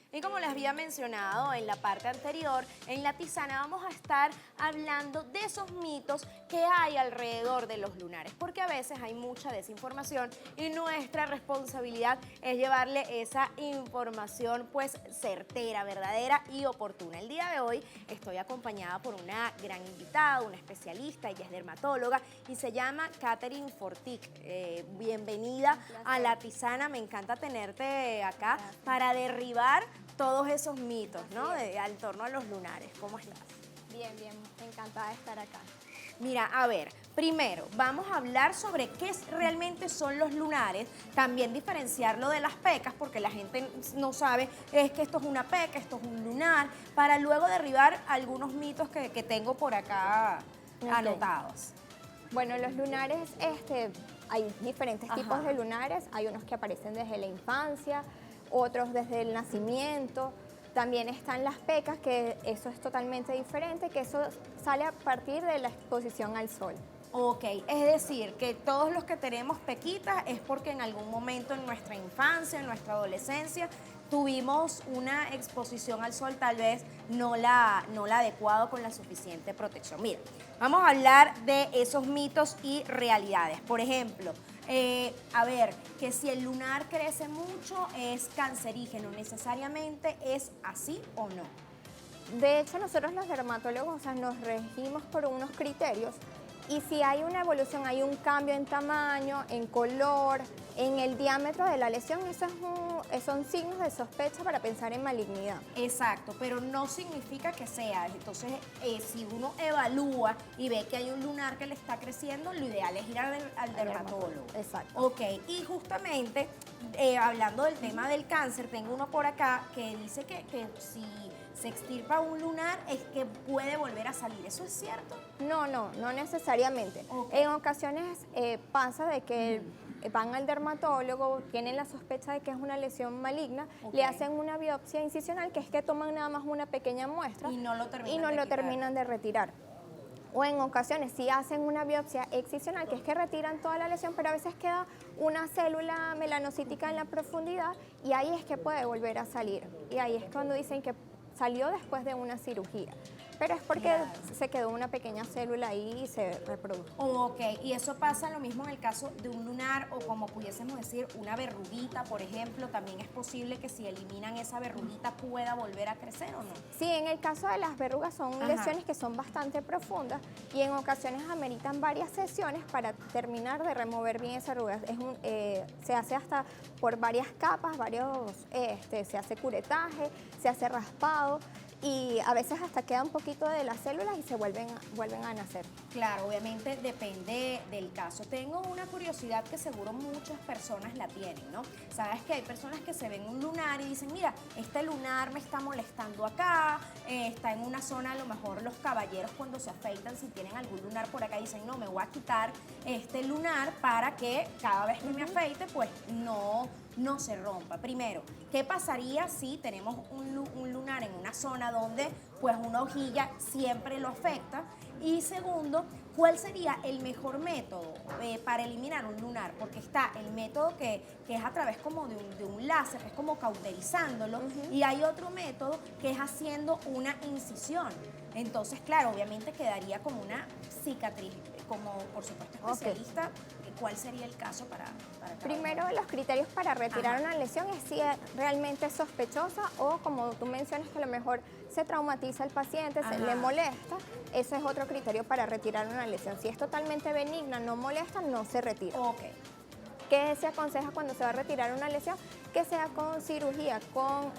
Y como les había mencionado en la parte anterior, en La Tisana vamos a estar hablando de esos mitos que hay alrededor de los lunares, porque a veces hay mucha desinformación y nuestra responsabilidad es llevarle esa información pues certera, verdadera y oportuna. El día de hoy estoy acompañada por una gran invitada, una especialista, ella es dermatóloga y se llama Catherine Fortic. Bienvenida a La Tisana, me encanta tenerte acá para derribar todos esos mitos, ¿no? Al torno a los lunares. ¿Cómo estás? Bien, bien, encantada de estar acá. Mira, a ver, primero vamos a hablar sobre qué realmente son los lunares, también diferenciarlo de las pecas, porque la gente no sabe, es que esto es una peca, esto es un lunar, para luego derribar algunos mitos que tengo por acá anotados. Bueno, los lunares, hay diferentes tipos de lunares, hay unos que aparecen desde la infancia, otros desde el nacimiento. También están las pecas, que eso es totalmente diferente, que eso sale a partir de la exposición al sol. Ok, es decir, que todos los que tenemos pequitas es porque en algún momento en nuestra infancia, en nuestra adolescencia, tuvimos una exposición al sol tal vez no la adecuada con la suficiente protección. Mira, vamos a hablar de esos mitos y realidades. Por ejemplo, a ver, que si el lunar crece mucho es cancerígeno, ¿necesariamente es así o no? De hecho, nosotros los dermatólogos, o sea, nos regimos por unos criterios y si hay una evolución, hay un cambio en tamaño, en color, en el diámetro de la lesión, esos son signos de sospecha para pensar en malignidad. Exacto, pero no significa que sea. Entonces, si uno evalúa y ve que hay un lunar que le está creciendo, lo ideal es ir al dermatólogo. Exacto. Ok, y justamente hablando del tema del cáncer, tengo uno por acá que dice que si se extirpa un lunar es que puede volver a salir. ¿Eso es cierto? No necesariamente. Okay. En ocasiones pasa de que van al dermatólogo, tienen la sospecha de que es una lesión maligna, le hacen una biopsia incisional, que es que toman nada más una pequeña muestra y no lo terminan de retirar. O en ocasiones sí hacen una biopsia excisional, que es que retiran toda la lesión, pero a veces queda una célula melanocítica en la profundidad y ahí es que puede volver a salir. Y ahí es cuando dicen que salió después de una cirugía. Pero es porque se quedó una pequeña célula ahí y se reprodujo. Ok, y eso pasa lo mismo en el caso de un lunar o como pudiésemos decir una verruguita, por ejemplo, también es posible que si eliminan esa verruguita pueda volver a crecer o no. Sí, en el caso de las verrugas son lesiones que son bastante profundas y en ocasiones ameritan varias sesiones para terminar de remover bien esas verrugas. Se hace hasta por varias capas, se hace curetaje, se hace raspado y a veces hasta queda un poquito de las células y se vuelven a nacer. Claro, obviamente depende del caso. Tengo una curiosidad que seguro muchas personas la tienen, ¿no? Sabes que hay personas que se ven un lunar y dicen, mira, este lunar me está molestando acá, está en una zona, a lo mejor los caballeros cuando se afeitan, si tienen algún lunar por acá, dicen, no, me voy a quitar este lunar para que cada vez que me afeite, pues no se rompa. Primero, ¿qué pasaría si tenemos un lunar en una zona donde pues una hojilla siempre lo afecta? Y segundo, ¿cuál sería el mejor método para eliminar un lunar? Porque está el método que es a través como de un láser, que es como cauterizándolo, y hay otro método que es haciendo una incisión. Entonces, claro, obviamente quedaría como una cicatriz. Como, por supuesto, especialista, ¿cuál sería el caso para Primero, los criterios para retirar una lesión es si realmente es sospechosa o, como tú mencionas, que a lo mejor se traumatiza al paciente, se le molesta. Ese es otro criterio para retirar una lesión. Si es totalmente benigna, no molesta, no se retira. Ok. ¿Qué se aconseja cuando se va a retirar una lesión? Que sea con cirugía, con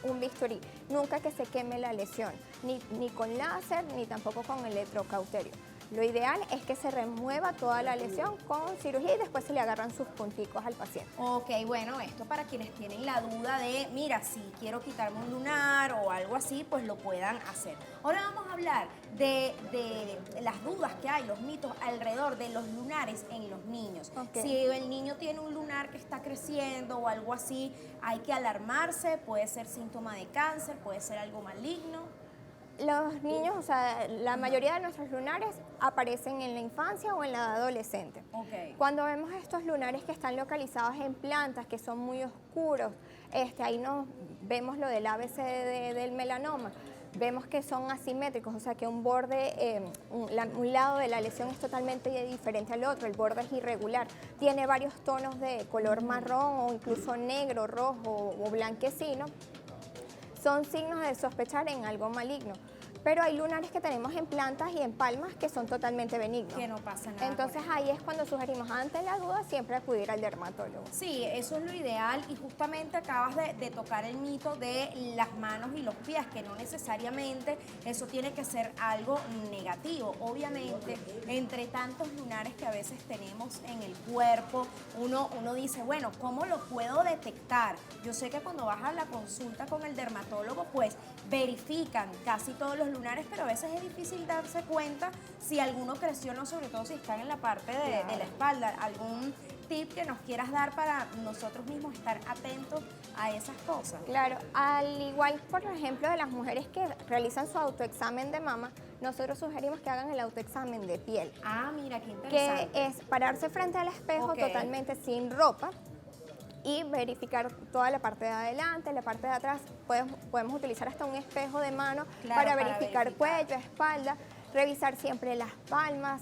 un bisturí. Nunca que se queme la lesión, ni con láser, ni tampoco con electrocauterio. Lo ideal es que se remueva toda la lesión con cirugía y después se le agarran sus punticos al paciente. Ok, bueno, esto para quienes tienen la duda de, mira, si quiero quitarme un lunar o algo así, pues lo puedan hacer. Ahora vamos a hablar de las dudas que hay, los mitos alrededor de los lunares en los niños. Si el niño tiene un lunar que está creciendo o algo así, hay que alarmarse, puede ser síntoma de cáncer, puede ser algo maligno. Los niños, o sea, la mayoría de nuestros lunares aparecen en la infancia o en la edad adolescente. Ok. Cuando vemos estos lunares que están localizados en plantas, que son muy oscuros, ahí nos vemos lo del ABCD del melanoma. Vemos que son asimétricos, o sea que un borde, un lado de la lesión es totalmente diferente al otro, el borde es irregular, tiene varios tonos de color marrón o incluso negro, rojo o blanquecino. Son signos de sospechar en algo maligno. Pero hay lunares que tenemos en plantas y en palmas que son totalmente benignos. Que no pasa nada. Entonces ahí es cuando sugerimos, ante la duda, siempre acudir al dermatólogo. Sí, eso es lo ideal y justamente acabas de tocar el mito de las manos y los pies, que no necesariamente eso tiene que ser algo negativo. Obviamente, entre tantos lunares que a veces tenemos en el cuerpo, uno dice, bueno, ¿cómo lo puedo detectar? Yo sé que cuando vas a la consulta con el dermatólogo, pues verifican casi todos los lunares, pero a veces es difícil darse cuenta si alguno creció o no, sobre todo si están en la parte de la espalda. ¿Algún tip que nos quieras dar para nosotros mismos estar atentos a esas cosas? Claro, al igual, por ejemplo, de las mujeres que realizan su autoexamen de mama, nosotros sugerimos que hagan el autoexamen de piel. Ah, mira, qué interesante. Que es pararse frente al espejo Ok. totalmente sin ropa y verificar toda la parte de adelante, la parte de atrás. Podemos utilizar hasta un espejo de mano Claro, para para verificar verificar. cuello, espalda, revisar siempre las palmas,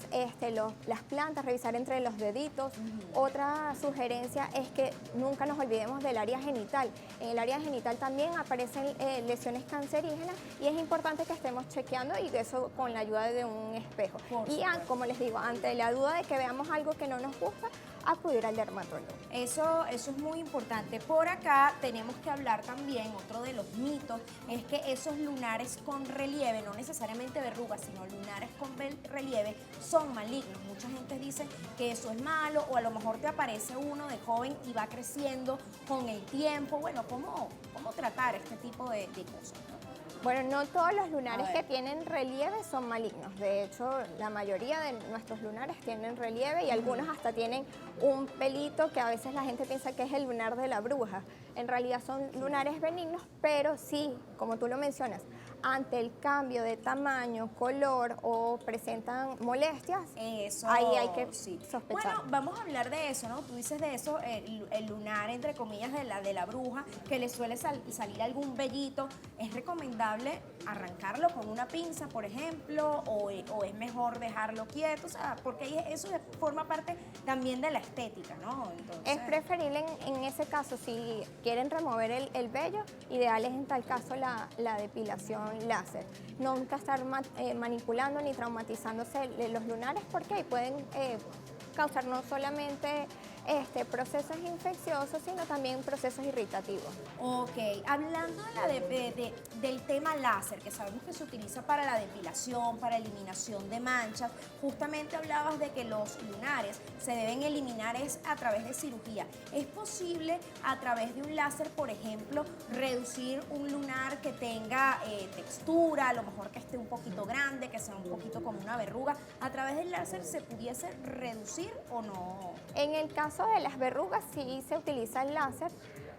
las plantas, revisar entre los deditos. Otra sugerencia es que nunca nos olvidemos del área genital. En el área genital también aparecen lesiones cancerígenas y es importante que estemos chequeando y eso con la ayuda de un espejo. Por Y como les digo, ante la duda de que veamos algo que no nos gusta, acudir al dermatólogo. Eso es muy importante. Por acá tenemos que hablar también, otro de los mitos, es que esos lunares con relieve, no necesariamente verrugas, sino lunares con relieve, son malignos. Mucha gente dice que eso es malo, o a lo mejor te aparece uno de joven y va creciendo con el tiempo. Bueno, ¿cómo tratar este tipo de cosas? Bueno, no todos los lunares A ver. que tienen relieve son malignos. De hecho, la mayoría de nuestros lunares tienen relieve y algunos hasta tienen un pelito que a veces la gente piensa que es el lunar de la bruja. En realidad son lunares benignos, pero sí, como tú lo mencionas, ante el cambio de tamaño, color o presentan molestias, Eso, ahí hay que sí. sospechar. Bueno, vamos a hablar de eso, ¿no? Tú dices de eso, el lunar, entre comillas, de la bruja, que le suele salir algún vellito. ¿Es recomendable arrancarlo con una pinza, por ejemplo, o es mejor dejarlo quieto? O sea, porque eso forma parte también de la estética, ¿no? Entonces, Es preferible en ese caso, si quieren remover el vello, ideal es en tal caso la depilación láser. Nunca estar manipulando ni traumatizándose los lunares porque ahí pueden causar no solamente procesos infecciosos, sino también procesos irritativos. Ok, hablando del tema láser, que sabemos que se utiliza para la depilación, para eliminación de manchas, justamente hablabas de que los lunares se deben eliminar a través de cirugía. ¿Es posible a través de un láser, por ejemplo, reducir un lunar que tenga textura, a lo mejor que esté un poquito grande, que sea un poquito como una verruga? ¿A través del láser se pudiese reducir o no? En el caso de las verrugas sí se utiliza el láser.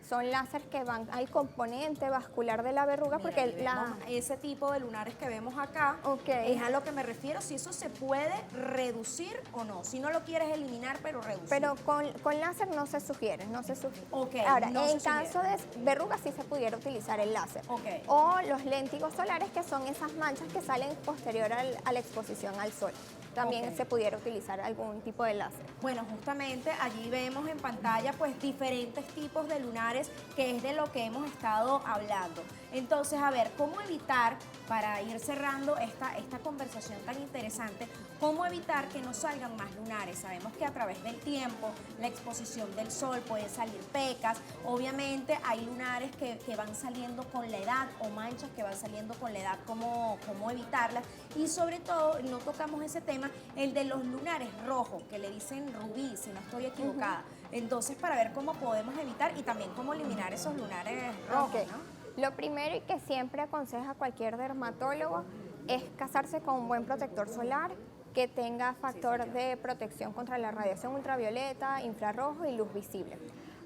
Son láser que van al componente vascular de la verruga. Mira, porque ahí vemos ese tipo de lunares que vemos acá, Ok. es a lo que me refiero, si eso se puede reducir o no, si no lo quieres eliminar, pero reducir. Pero con láser no se sugiere, no se sugiere. Ok, Ahora, no en se caso de verrugas sí se pudiera utilizar el láser. Ok. O los léntigos solares, que son esas manchas que salen posterior a la exposición al sol. También Ok. se pudiera utilizar algún tipo de láser. Bueno, justamente allí vemos en pantalla pues diferentes tipos de lunares, que es de lo que hemos estado hablando. Entonces, a ver, ¿cómo evitar, para ir cerrando esta conversación tan interesante, cómo evitar que no salgan más lunares? Sabemos que a través del tiempo, la exposición del sol, pueden salir pecas. Obviamente hay lunares que van saliendo con la edad, o manchas que van saliendo con la edad, ¿cómo evitarlas? Y sobre todo, no tocamos ese tema, el de los lunares rojos, que le dicen rubí, si no estoy equivocada. Entonces, para ver cómo podemos evitar y también cómo eliminar esos lunares rojos, Ok. ¿no? Lo primero y que siempre aconseja cualquier dermatólogo es casarse con un buen protector solar que tenga factor de protección contra la radiación ultravioleta, infrarrojo y luz visible.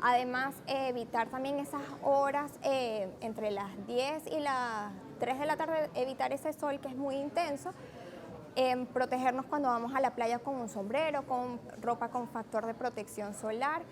Además, evitar también esas horas entre las 10 y las 3 de la tarde, evitar ese sol que es muy intenso. Protegernos cuando vamos a la playa con un sombrero, con ropa con factor de protección solar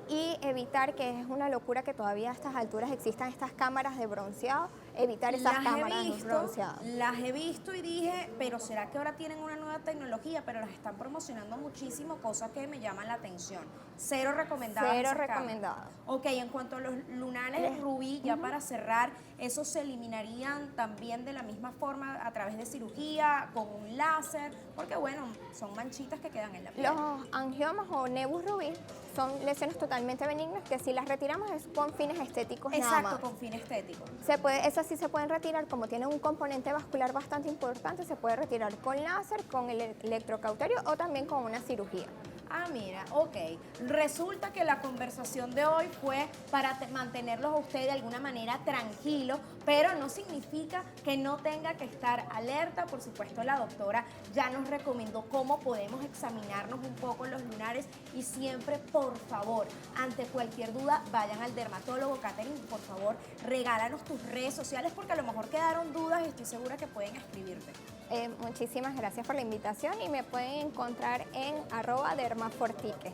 y evitar, que es una locura que todavía a estas alturas existan estas cámaras de bronceado, evitar esas cámaras de bronceado. Las he visto y dije, pero ¿será que ahora tienen una nueva tecnología? Pero las están promocionando muchísimo, cosas que me llaman la atención. Cero recomendadas. Cero esas cámaras. recomendadas. Ok, en cuanto a los lunares rubí, ya para cerrar, ¿esos se eliminarían también de la misma forma a través de cirugía, con un láser? Porque bueno, son manchitas que quedan en la piel. Los angiomas o nebus rubí son lesiones totalmente benignas que si las retiramos es con fines estéticos nada más. Exacto, con fin estético. Esas sí se pueden retirar, como tienen un componente vascular bastante importante, se puede retirar con láser, con el electrocauterio o también con una cirugía. Ah, mira, ok. Resulta que la conversación de hoy fue para mantenerlos a ustedes de alguna manera tranquilos, pero no significa que no tenga que estar alerta. Por supuesto, la doctora ya nos recomendó cómo podemos examinarnos un poco los lunares y siempre, por favor, ante cualquier duda, vayan al dermatólogo. Catherine, por favor, regálanos tus redes sociales porque a lo mejor quedaron dudas y estoy segura que pueden escribirte. Muchísimas gracias por la invitación y me pueden encontrar en @dermafortique.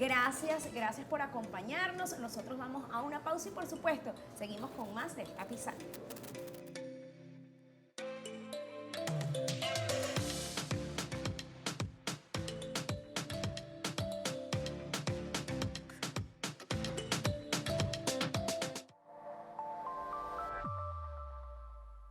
Gracias por acompañarnos. Nosotros vamos a una pausa y por supuesto seguimos con más de Tapizar.